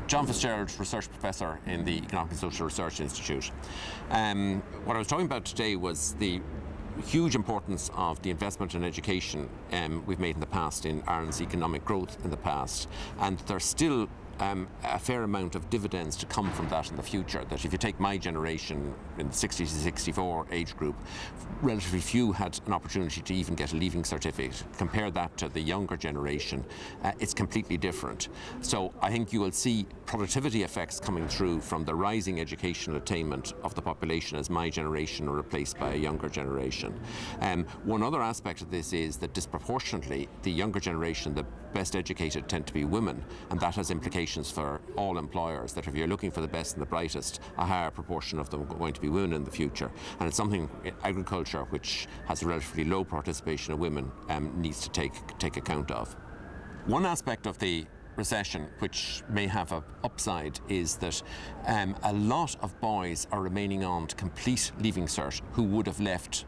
John Fitzgearld, Research Professor in the Economic and Social Research Institute. What I was talking about today was the huge importance of the investment in education we've made in the past, in Ireland's economic growth in the past, and there's still a fair amount of dividends to come from that in the future. That if you take my generation in the 60 to 64 age group, relatively few had an opportunity to even get a leaving certificate. Compare that to the younger generation, it's completely different. So I think you will see productivity effects coming through from the rising educational attainment of the population as my generation are replaced by a younger generation. One other aspect of this is that disproportionately the younger generation, the best educated, tend to be women, and that has implications for all employers, that if you're looking for the best and the brightest, a higher proportion of them are going to be women in the future. And it's something in agriculture, which has a relatively low participation of women, needs to take account of. One aspect of the recession which may have an upside is that a lot of boys are remaining on to complete leaving cert who would have left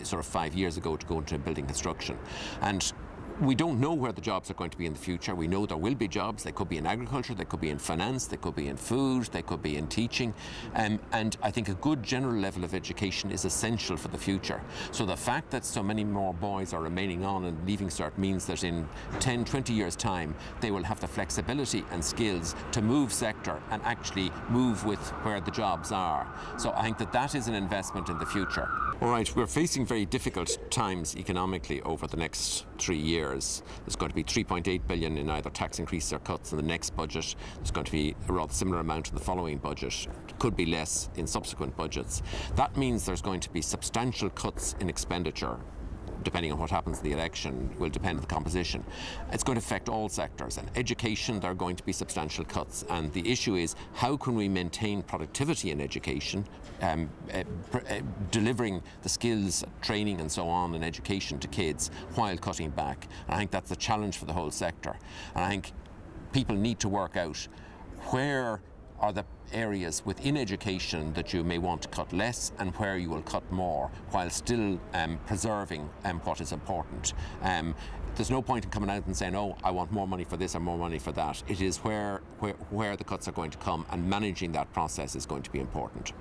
sort of 5 years ago to go into building construction. And we don't know where the jobs are going to be in the future. We know there will be jobs. They could be in agriculture, they could be in finance, they could be in food, they could be in teaching. And I think a good general level of education is essential for the future. So the fact that so many more boys are remaining on and leaving cert means that in 10, 20 years' time, they will have the flexibility and skills to move sector and actually move with where the jobs are. So I think that that is an investment in the future. All right, we're facing very difficult times economically over the next 3 years. There's going to be 3.8 billion in either tax increases or cuts in the next budget. There's going to be a rather similar amount in the following budget. It could be less in subsequent budgets. That means there's going to be substantial cuts in expenditure. Depending on what happens in the election, will depend on the composition. It's going to affect all sectors. And education, there are going to be substantial cuts. And the issue is, how can we maintain productivity in education, delivering the skills, training and so on in education to kids while cutting back? And I think that's a challenge for the whole sector. And I think people need to work out where are the areas within education that you may want to cut less and where you will cut more while still preserving what is important. There's no point in coming out and saying, oh, I want more money for this or more money for that. It is where the cuts are going to come, and managing that process is going to be important.